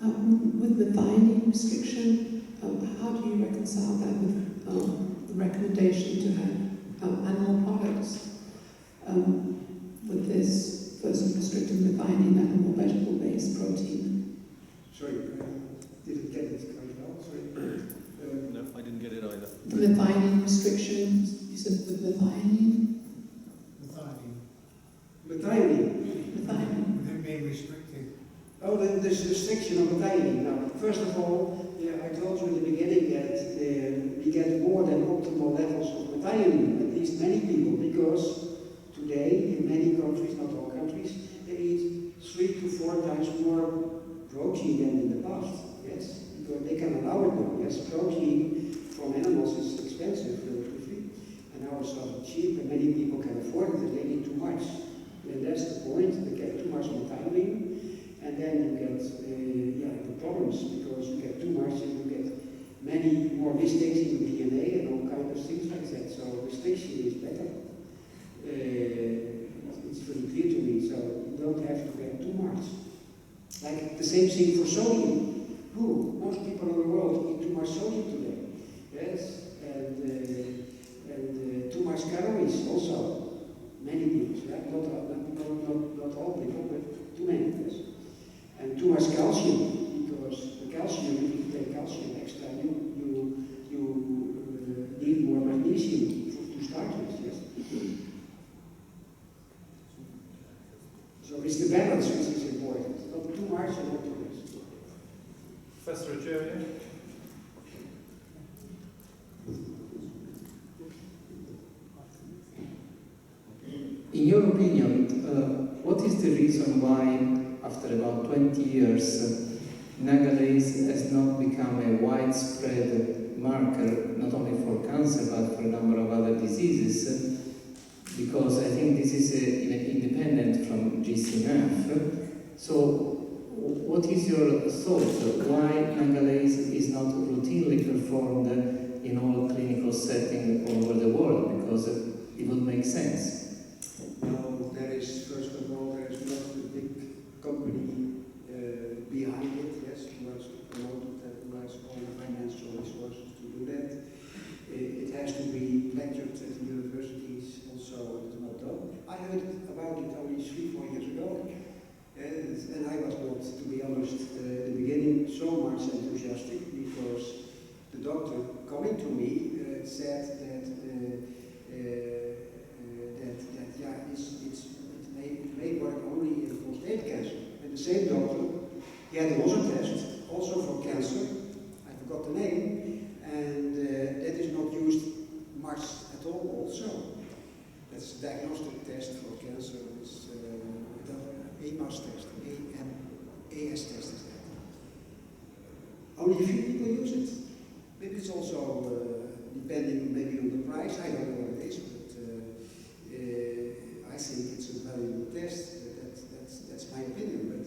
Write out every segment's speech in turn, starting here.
With the methionine restriction, how do you reconcile that with the recommendation to have animal products with this person restricting methionine and a more vegetable-based protein? Sorry, I didn't get it quite well. Sorry. No, I didn't get it either. The methionine restrictions, you said with methionine? Methionine. Would it be restricted? Oh, this restriction of methionine. Now, first of all, I told you in the beginning that we get more than optimal levels of methionine, at least many people, because today, in many countries, not all countries, they eat 3 to 4 times more protein than in the past. Yes, because they can allow it now. Yes, protein from animals is expensive, relatively, and now it's rather cheap, and many people can afford it, and they eat too much. And that's the point. They get too much methionine, and then you get the problems, because you get too much and you get many more mistakes in the DNA and all kinds of things like that. So restriction is better. It's very clear to me. So you don't have to get too much. Like the same thing for sodium. Most people in the world eat too much sodium today. Yes, and too much calories also. Many people, right? Not all people, but too many. Yes. And too much calcium, because the calcium, if you take calcium extra, you need more magnesium to start with. Yes. So it's the balance which is important. Not too much and not too much. Professor Ageria? In your opinion, what is the reason why, after about 20 years, Nagalase has not become a widespread marker, not only for cancer, but for a number of other diseases? Because I think this is even independent from GcMAF. So, what is your thought? Why Nagalase is not routinely performed in all clinical settings all over the world? Because it would make sense. Well, there is, first of all, there is not a big company behind it, yes, who has to promote it and who has all the financial resources to do that. It has to be lectured at the universities, also it is not done. I heard about it only 3-4 years ago, and I was not, to be honest, in the beginning so much enthusiastic, because the doctor coming to me said that it may work only in prostate cancer. And the same doctor, he had another test, also for cancer, I forgot the name, and that is not used much at all also. That's a diagnostic test for cancer, it's AMAS test, AS test is that. Only a few people use it. Maybe it's also depending maybe on the price, I don't know what it is, but I think it's a valuable test. That's my opinion. But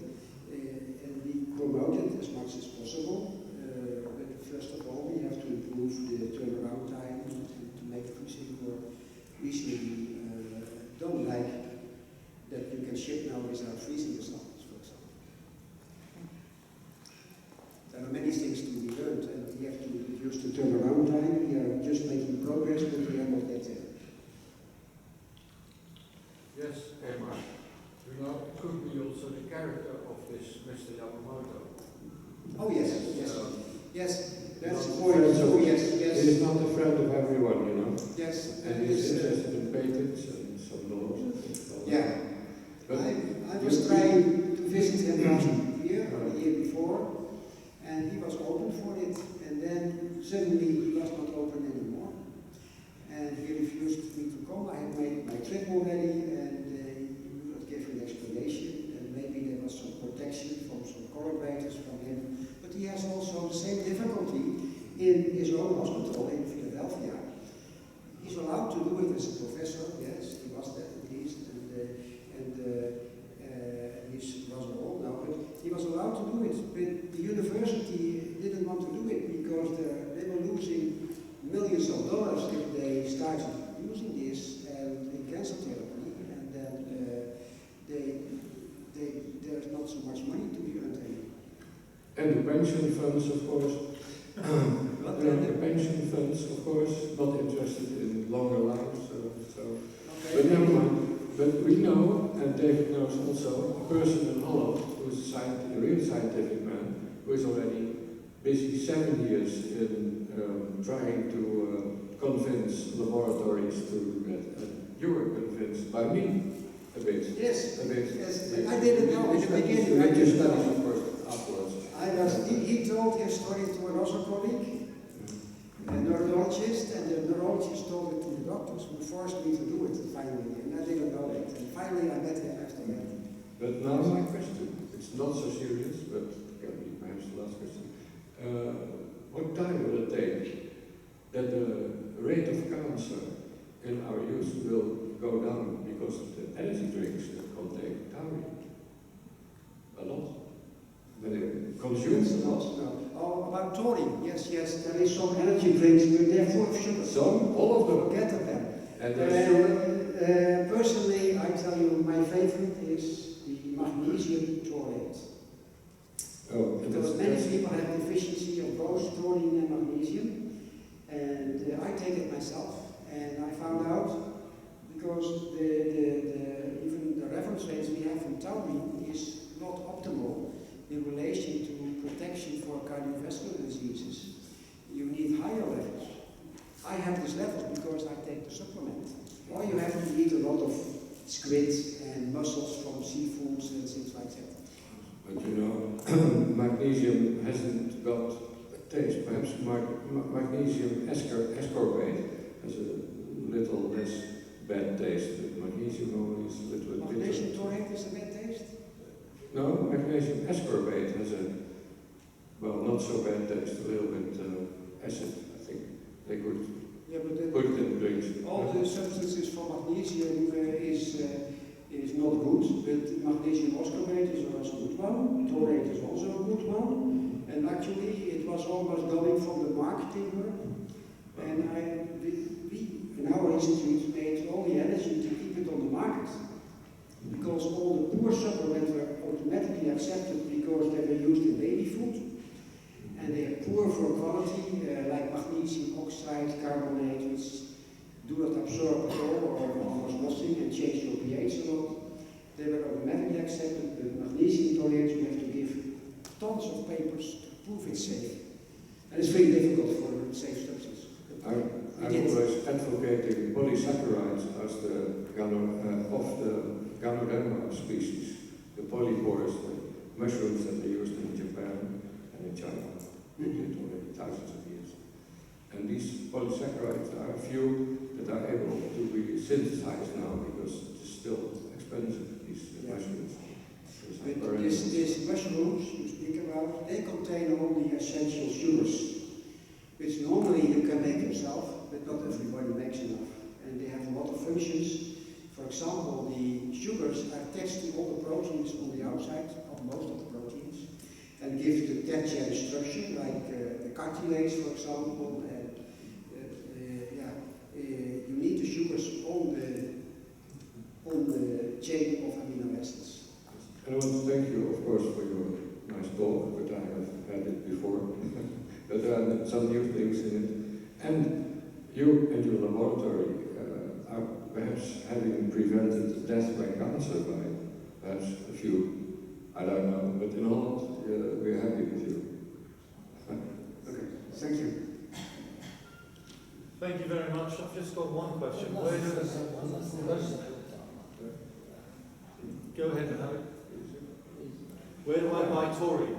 and we promote it as much as possible. But first of all, we have to improve the turnaround time to make everything more easily done. Like that you can ship now without freezing the samples, for example. There are many things to be learned, and we have to reduce the turnaround time. We are just making progress, but we are not yet there. Yes, Emar. You know, it could be also the character of this Mr. Yamamoto. Oh yes, yes. That's the point. So yes. He is not a friend of everyone, you know. Yes, and he's interested in patents and some laws. Yeah. But I was trying to visit him last year or the year before, and he was open for it, and then suddenly he was not open anymore. And he refused me to come. I had made my trip already, and he would not give an explanation, and maybe there was some protection from some collaborators from him. But he has also the same difficulty in his own hospital in Philadelphia. He's allowed to do it as a professor, yes, he was that at least, and he's rather old now, but he was allowed to do it. But the university didn't want to do it because they were losing millions of dollars if they started using this in cancer therapy, and then there's not so much money to be earned anymore. And the pension funds, of course. The pension funds, of course, not interested in longer lives. But never mind. But we know, and David knows also, a person in Holland who is a real scientific man, who is already busy 7 years in trying to convince laboratories to get. You were convinced by me a bit. Yes. A bit. Yes. I didn't know in the beginning. I just studied, of course, afterwards. He told his story to another colleague, a neurologist, and the neurologist told it to the doctors who forced me to do it finally, and I didn't know it. And finally I met him after that. But now my question, it's not so serious, but can be perhaps the last question. What time will it take that the rate of cancer in our youth will go down because of the energy drinks that contain taurine? A lot. When they consume a lot. No. Oh, about taurine. Yes, there is some energy drinks, but they're full of sugar. Some, all of them. Forget of them. And there's personally, I tell you, my favorite is the magnesium taurate. oh, Because many people have deficiency of both taurine and magnesium, and I take it myself. And I found out because even the reference rates we have from taurine is not optimal in relation to protection for cardiovascular diseases. You need higher levels. I have this level because I take the supplement. Or you have to eat a lot of squid and mussels from seafoods and things like that. But you know, magnesium hasn't got a taste. Perhaps magnesium ascorbate has a little less bad taste, but magnesium only is a little bit Magnesium bitter. taurate is a bad taste? No, magnesium ascorbate has a, well, not so bad taste, a little bit acid, I think. They could Yeah, but put it in drinks. all the substances for magnesium is not good, but magnesium ascorbate is also a good one. Taurate is also a good one. And actually, it was almost going from the marketing work. And we in our institute made all the energy to keep it on the market. Because all the poor supplements were automatically accepted because they were used in baby food. And they are poor for quality, like magnesium oxide, carbonate, which do not absorb at all or almost nothing and change your pH a lot. They were automatically accepted, but magnesium taurate you have to give tons of papers to prove it's safe. And it's very difficult for safe substances. I'm always advocating polysaccharides as the Ganoderma species, the polypores, the mushrooms that they used in Japan and in China. Already thousands of years. And these polysaccharides are a few that are able to be synthesized now because it's still expensive, these mushrooms. But these mushrooms you speak about, they contain all the essential sugars, which normally you can make yourself, but not everybody makes enough. And they have a lot of functions. For example, the sugars are attached to all the proteins on the outside, of most of the proteins, and give the tertiary structure, like the cartilage, for example. And you need the sugars on the chain of amino acids. And I want to thank you, of course, for your nice talk, but I have had it before. But there are some new things in it. And you and your laboratory are perhaps having prevented death by cancer by perhaps a few, I don't know, but in Holland, we're happy with you. Okay, thank you. Thank you very much. I've just got one question. Go ahead, Harry. Where do I buy taurine?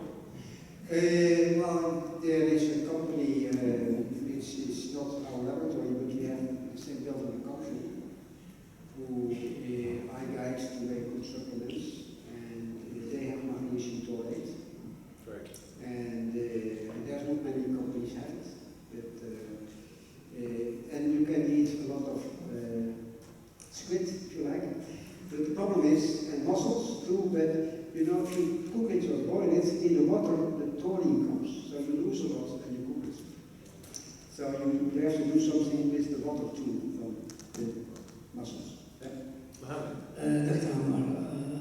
Well, there is a company which is not our laboratory, but we have the same building company who I guide to make good supplements, and they have magnesium taurate. Correct. And there's not many companies have it, but and you can eat a lot of squid if you like. But the problem is, and mussels too, but you know, if you cook it or boil it in the water, the taurine comes, so you lose a lot when you cook it. So you have to do something with the water too from the mussels. Mohammed? Dr. Amar,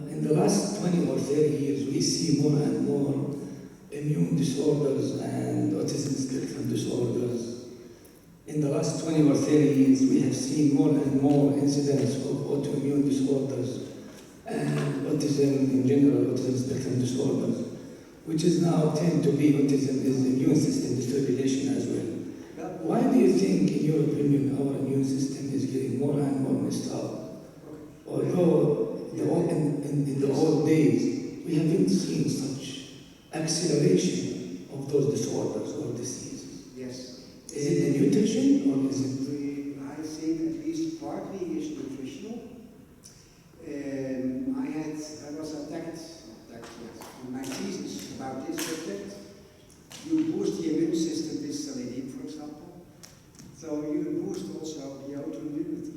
in the last 20 or 30 years, we see more and more immune disorders and autism spectrum disorders. In the last 20 or 30 years, we have seen more and more incidents of autoimmune disorders and autism in general, autism spectrum disorders, which is now tend to be autism is immune system dysregulation as well. Why do you think, in your opinion, our immune system is getting more and more messed up? Although in the old days, we haven't seen such acceleration of those disorders or diseases. Yes. Is it the nutrition or is it? I think at least partly is nutritional. I was attacked on my thesis about this subject. You boost the immune system with selenium, for example. So you boost also the autoimmunity.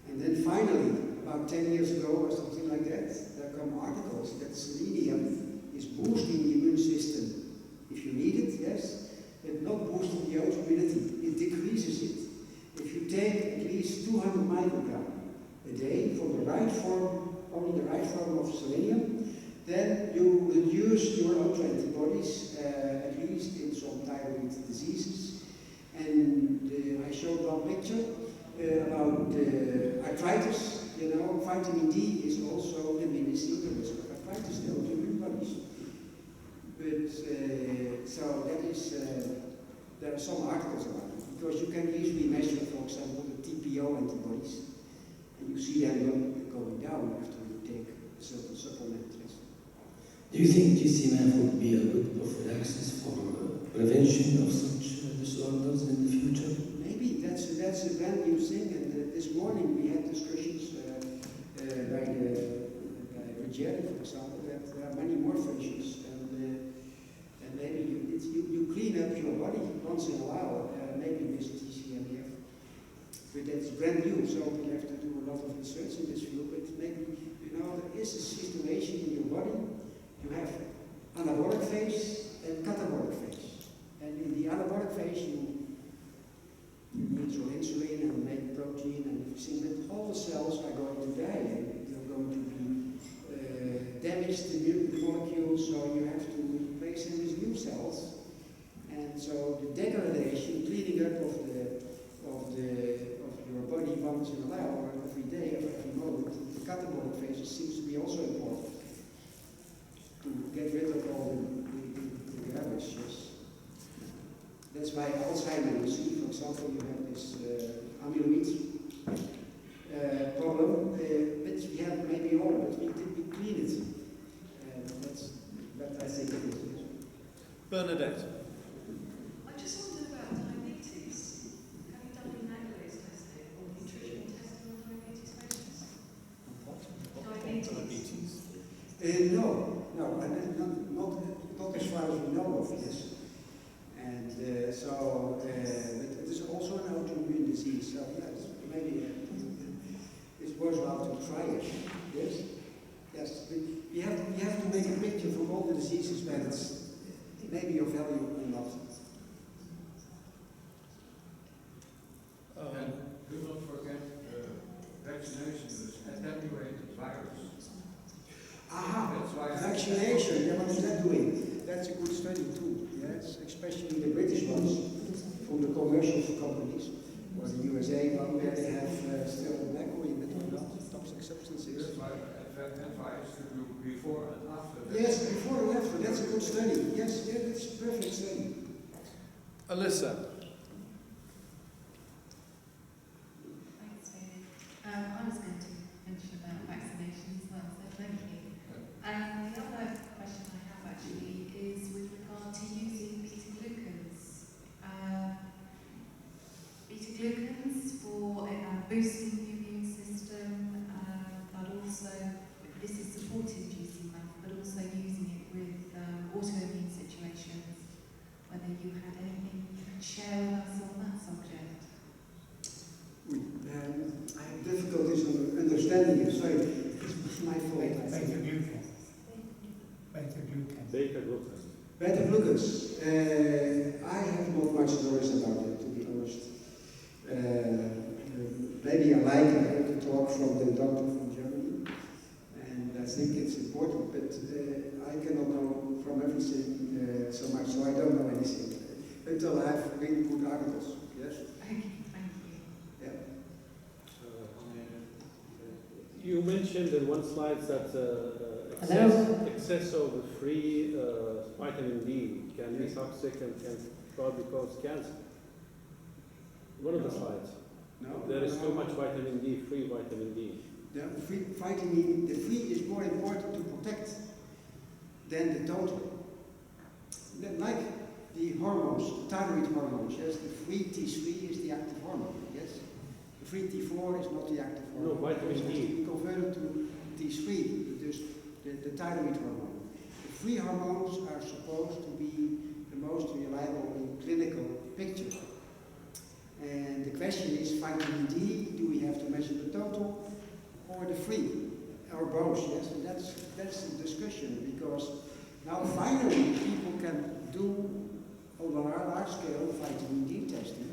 And then finally, about 10 years ago or something like that, there come articles that selenium is boosting the immune system. If you need it, yes, but not boosting the autoimmunity. It decreases it. If you take at least 200 microgram a day from the right form, only the right form of selenium, then you reduce your autoantibodies, at least in some thyroid diseases. And I showed one picture about arthritis. You know, vitamin D is also diminishing the risk of arthritis, the autoimmune bodies. But so that is, there are some articles about it, because you can easily measure, for example, the TPO antibodies, and you see them going down after you take a certain supplement. Yes. Do you think Gc-MAF would be a good prophylaxis for prevention of such disorders in the future? Maybe that's a brand new thing. And this morning we had discussions by Dietary, for example, that there are many more functions, and maybe you clean up your body once in a while, maybe with GcMAF. But that's brand new, so we have to do a lot of research in this field. But maybe, you know, there is a situation in your body. You have anabolic phase and catabolic phase. And in the anabolic phase, you need your insulin and make protein and everything, but all the cells are going to die and they're going to be damaged, the molecules, so you have to replace them with new cells. And so the degradation, cleaning up of your body once in a while, or every day, or every moment, the catabolic phase seems to be also important to get rid of all the garbage. Yes. That's why Alzheimer's, you see, for example, you have this amyloid problem, which we have maybe all, but we clean it. That's what I think it is. Bernadette. I just wondered about diabetes. Have you done any manganese testing or nutritional testing on diabetes patients? Diabetes. No, not as far as we know of, yes. And but it is also an autoimmune disease, so yes, maybe it's worthwhile to try it. Yes, yes. But you have to make a picture from all the diseases, but it's maybe of value or not. And do not forget vaccination is attenuated virus. Aha, That's why vaccination, yeah, what is that doing? That's a good study too, yes, especially the British ones from the commercial companies, or the USA one where they have still tobacco in it or not, toxic substances. that's why advice to do before and after. Yes, before and after, that's a good study. Yes, yeah, that's a perfect study. Alyssa. Thanks, David. I was going to mention about vaccination as well, so thank you. The other question I have actually is with regard to using beta-glucans. Beta-glucans for boosting the immune system, but also, this is supporting GcMAF, but also using it with autoimmune situations. Whether you had anything you could share with us on that subject? I have difficulties understanding you, sorry. It's my fault. Beta-glucan. Beta-glucan. Beta-glucans. I have not much knowledge about it, to be honest. Maybe I heard the talk from the doctor from Germany, and that think it's important, but I cannot know from everything so much, so I don't know anything until I have really good articles. Yes? Thank you. Yeah. You mentioned in one slide that excess of free vitamin D can be toxic and can probably cause cancer. One of the slides. No. There is too much vitamin D, free vitamin D. The free is more important to protect than the total. Like the hormones, the thyroid hormones, yes, the free T3 is the active hormone, yes. The free T4 is not the active hormone. No, vitamin D. It has to be converted to T3, dus the thyroid hormone. The free hormones are supposed to be the most reliable in clinical picture. And the question is, vitamin D, do we have to measure the total or the free? Or both, yes? And that's the discussion, because now finally people can do on a large scale vitamin D testing,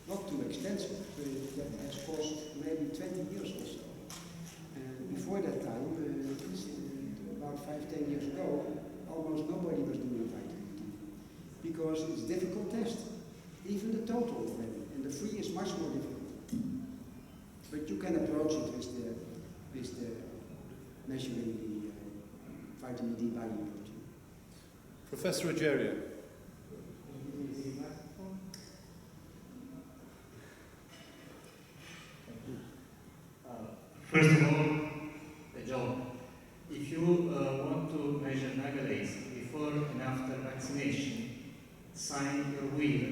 not too expensive, but that has cost maybe 20 years or so. And before that time, about 5-10 years ago, almost nobody was doing vitamin D, because it's a difficult test, even the total already. The free is much more difficult, but you can approach it with the measuring the vitamin D binding protein. Professor Rogerio. First of all, John, if you want to measure nagalase before and after vaccination, sign your will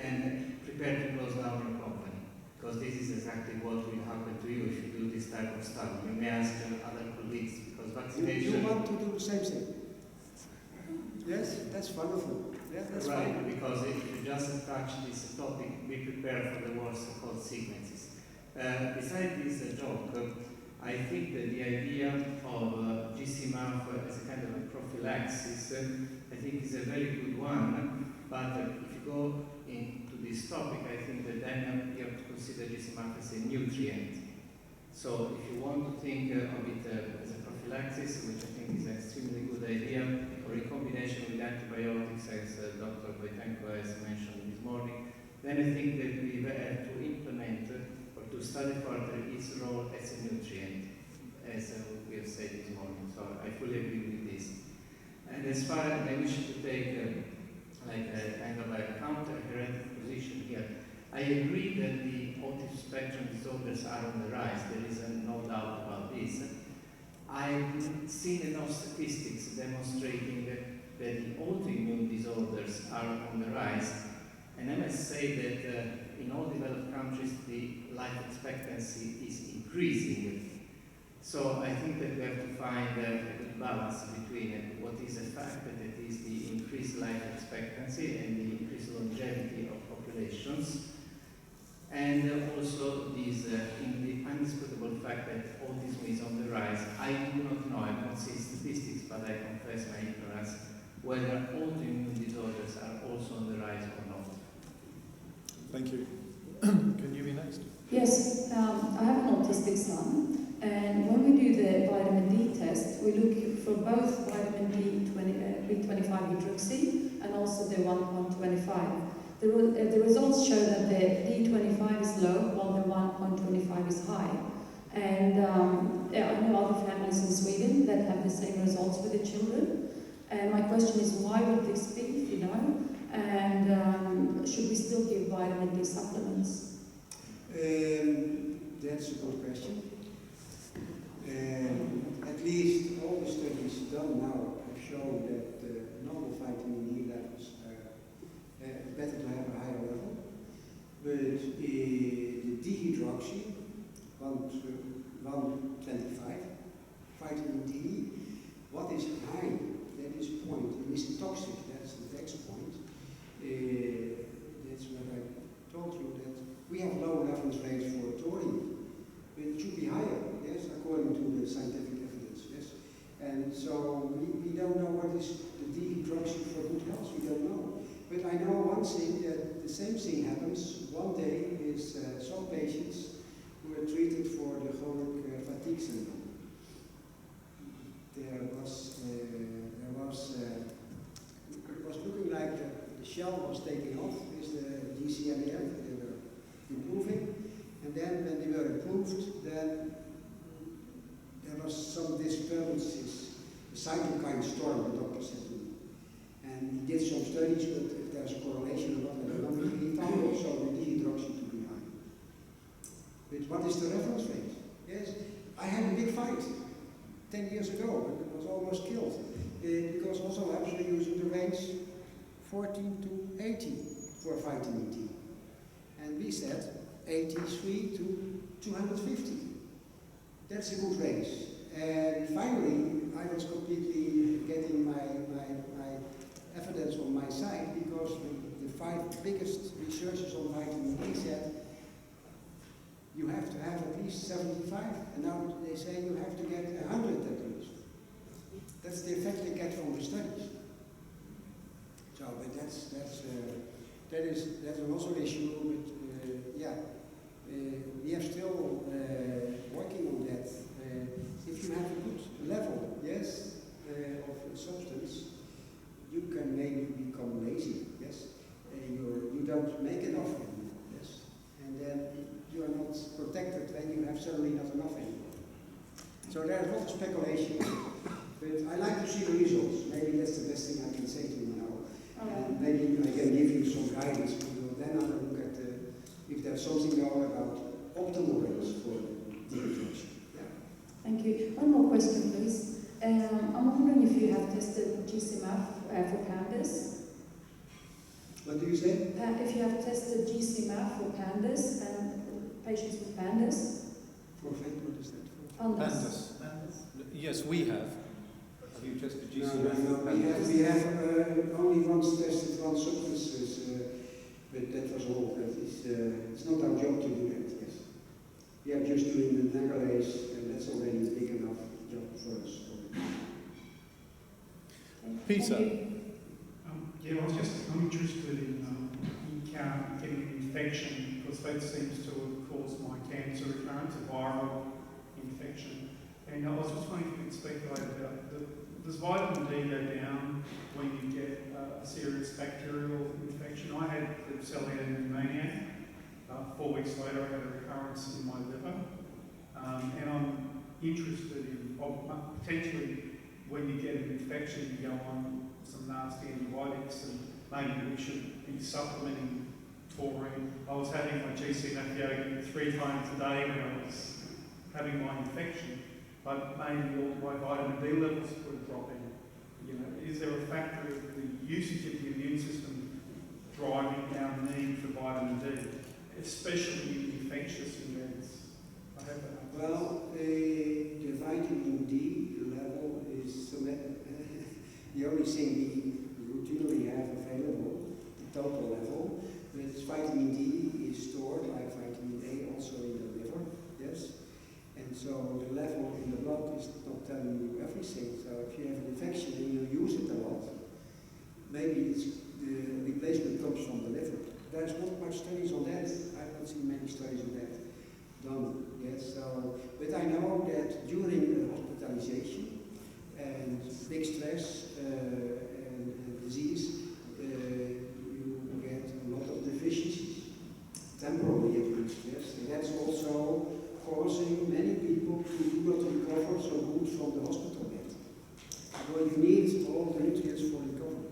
and prepare to close down your company, because this is exactly what will happen to you if you do this type of study. You may ask other colleagues, because vaccination... You want to do the same thing? Yes, that's wonderful. Yeah, that's right, fine. because if you just touch this topic, be prepared for the worst of sequences. Besides this joke, I think that the idea of Gc-MAF as a kind of a prophylaxis, I think is a very good one, but if you go into this topic, I think that then you have to consider Gc-MAF as a nutrient. So if you want to think of it as a prophylaxis, which I think is an extremely good idea, or in combination with antibiotics, as Dr. Wojtenko has mentioned this morning, then I think that we have to implement or to study further its role as a nutrient, as we have said this morning. So I fully agree with this. And as far as I wish to take like a kind of a counter-heretic position here, I agree that the autism spectrum disorders are on the rise. There is no doubt about this. I've seen enough statistics demonstrating that the autoimmune disorders are on the rise. And I must say that in all developed countries, the life expectancy is increasing. So I think that we have to find a good balance between what is a fact, that is the increased life expectancy and the increased longevity of populations, and also this in the undisputable fact that autism is on the rise. I do not know, I don't see statistics, but I confess my ignorance, whether autoimmune disorders are also on the rise or not. Thank you. Can you be next? Yes, I have an autistic son, and when we do the vitamin D test, we look for both vitamin B25 hydroxy and also the 1.25. The results show that the B25 is low while the 1.25 is high. And I know other families in Sweden that have the same results with the children. And my question is, why would this be, if you know? And should we still give vitamin D supplements? That's a good question. At least all the studies done now have shown that normal vitamin D levels are better to have a higher level. But the dehydroxy, 125, vitamin D, what is high, that is a point. And is it toxic? That's the next point. That's what I told you, that we have low reference rates for taurine, but it should be higher, yes, according to the scientific evidence, yes. And so we don't know what is the dehydroxy for good health, we don't know. But I know one thing, that the same thing happens one day with some patients who are treated for the chronic fatigue syndrome. shell was taking off with the GcMAF, they were improving. And then when they were improved, then there was some disturbances, the cytokine storm, the doctor said to me. And he did some studies, but if there's a correlation or not, I don't know. He found also the dehydroxy to be high. But what is the reference rate? Yes, I had a big fight 10 years ago, but it was almost killed. Because also labs were using the range 14 to 80 for vitamin D. And we said 83 to 250. That's a good range. And finally, I was completely getting my evidence on my side because the 5 biggest researchers on vitamin D said you have to have at least 75, and now they say you have to get 100 at least. That's the effect they get from the studies. So, but that is also an issue. But we are still working on that. If you have a good level, yes, of a substance, you can maybe become lazy. Yes, you don't make enough anymore. Yes, and then you are not protected when you have suddenly not enough anymore. So there's a lot of speculation. But I like to see the results. Maybe that's the best thing I can say to you now. And maybe I can give you some guidance. Then I'll look at if there's something now about optimal range for dehydration. Yeah. Thank you. One more question, please. I'm wondering if you have tested GcMAF for pandas. What do you say? If you have tested GcMAF for pandas and patients with pandas. For what is that for? Pandas. Yes, we have. Have you tested GcMAF? No, we have only once tested one substances, but that was all. That is, it's not our job to do that. Yes, we are just doing the nagalase, and that's already a big enough job for us. Peter. I'm interested in getting an infection because that seems to have caused my cancer recurrence, a viral infection. And I was just wondering if you could speculate about does vitamin D go down when you get a serious bacterial infection? I had the cellular pneumonia. 4 weeks later, I had a recurrence in my liver. And I'm interested in potentially when you get an infection, you go on some nasty antibiotics, and maybe we should be supplementing taurine. I was having my Gc-MAF 3 times a day when I was having my infection, but maybe all my vitamin D levels were dropping. You know, is there a factor of the usage of the immune system driving our need for vitamin D, especially in infectious events? I hope that happens. Well, the vitamin D level is the only thing we routinely have available, the total level. But vitamin D is stored like vitamin A also in the liver, yes. And so the level in the blood is not telling you everything. So if you have an infection and you use it a lot, maybe the replacement comes from the liver. There's not much studies on that. I've not seen many studies on that done. Yes. So, but I know that during hospitalization and big stress and disease, you get a lot of deficiencies, temporarily at least. Yes. And that's also causing many people to do not recover so good from the hospital bed. So you need all the nutrients for recovery.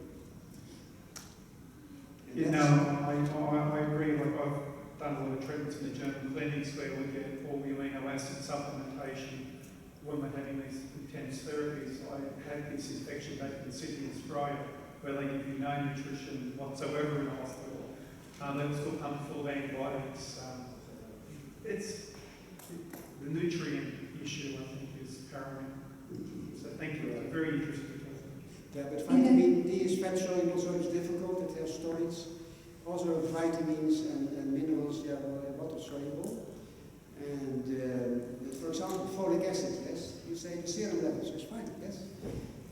You know, I agree. Like I've done a lot of treatments in the German clinics where we get all the amino acid supplementation when we're having these intense therapies. I had this infection back in Sydney, Australia, where they give you no nutrition whatsoever in a hospital. They were still pumped full of antibiotics. It's the nutrient issue, I think, is paramount. So thank you. It's very interesting. Yeah, but vitamin D is fat soluble, so it's difficult. It has storage. Also vitamins and minerals, they are water soluble. And for example, folic acid, yes, you say the serum levels is fine, yes.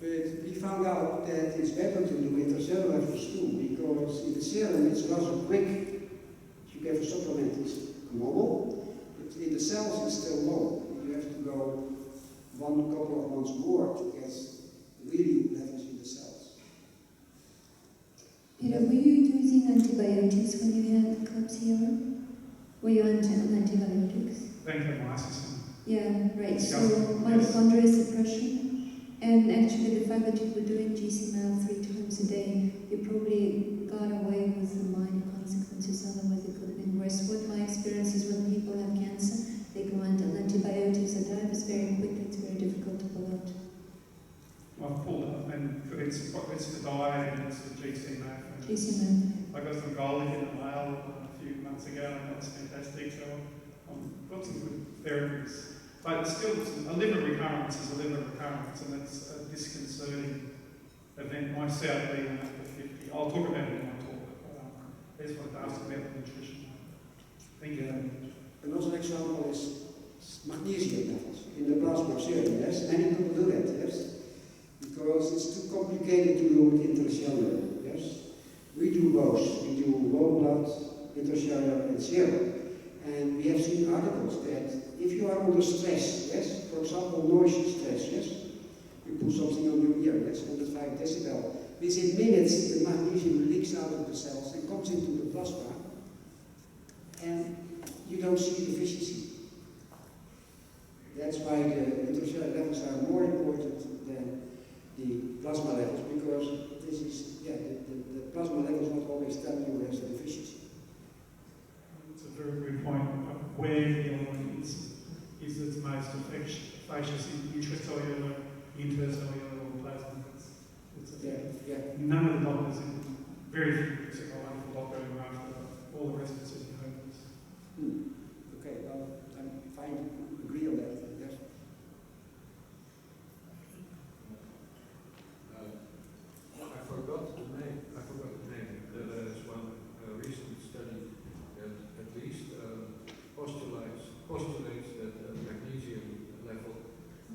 But we found out that it's better to do intercellular levels too, because in the serum it's rather quick. If you give a supplement, it's normal, but in the cells it's still low. You have to go one couple of months more to get really levels in the cells. Peter, will you do using antibiotics when you had Klebsiella? Were you on antibiotics? Vancomycin. Yeah, right. So Yes. mitochondrial suppression, and actually the fact that you were doing GcMAF 3 times a day, you probably got away with the minor consequences. Otherwise, it could have been worse. What my experience is when people have cancer, they go on antibiotics. The diet is very quick. It's very difficult to pull out. I've pulled up, and it's the diet and it's the GcMAF. GcMAF. I got some garlic in the mail a few months ago, and that was fantastic. So I've got some good therapies. But still, a liver recurrence is a liver recurrence, and it's a disconcerting event. My CRP went up to 50. I'll talk about it in my talk. That's what it asks about the nutrition. Thank you. Another example is magnesium levels in the plasma serum. Yes, many people do that. Yes, because it's too complicated to do it intercellular. Yes, we do both. We do whole blood, intercellular, and serum. And we have seen articles that if you are under stress, yes, for example, noise stress, yes, you put something on your ear, that's 105 decibel. Within minutes, the magnesium leaks out of the cells and comes into the plasma, and you don't see deficiency. That's why the intercellular levels are more important than the plasma levels, because this is, yeah, the plasma levels not always tell you there's a deficiency. It's a very good point. Where the element is its most efficacious in intracellular, intercellular, or plasma. None of the doctors, very few groups have got one for doctor and after all the rest of it's in hopeless. Okay, well, I'm fine to agree on that. Yes. I forgot the name. There is one recent study that at least postulates that magnesium level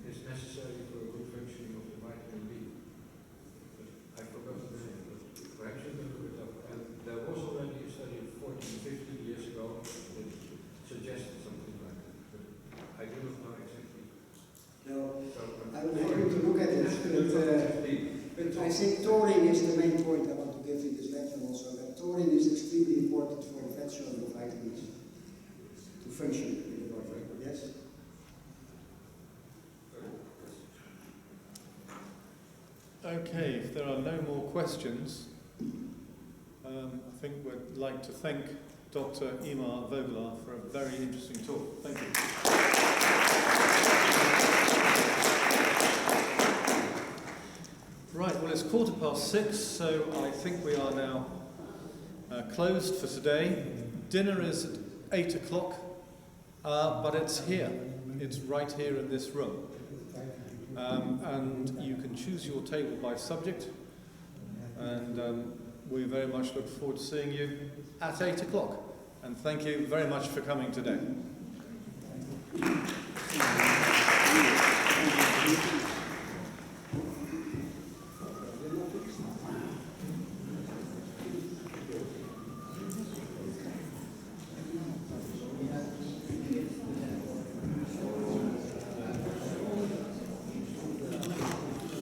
is necessary for a good functioning of the vitamin B. I forgot the name, but perhaps you can look it up. And there was already a study 40, 50 years ago that suggested something like that, but I do not know exactly. No, I would like you to look at it, but I think taurine is the main point I want to give in this lecture also, that taurine is extremely important for the fat soluble vitamins to function in the body. Yes? Okay, if there are no more questions, I think we'd like to thank Dr. Emar Vogelaar for a very interesting talk. Thank you. Right, well it's 6:15, so I think we are now closed for today. Dinner is at 8 o'clock, but it's here. It's right here in this room. And you can choose your table by subject, and we very much look forward to seeing you at 8 o'clock. And thank you very much for coming today.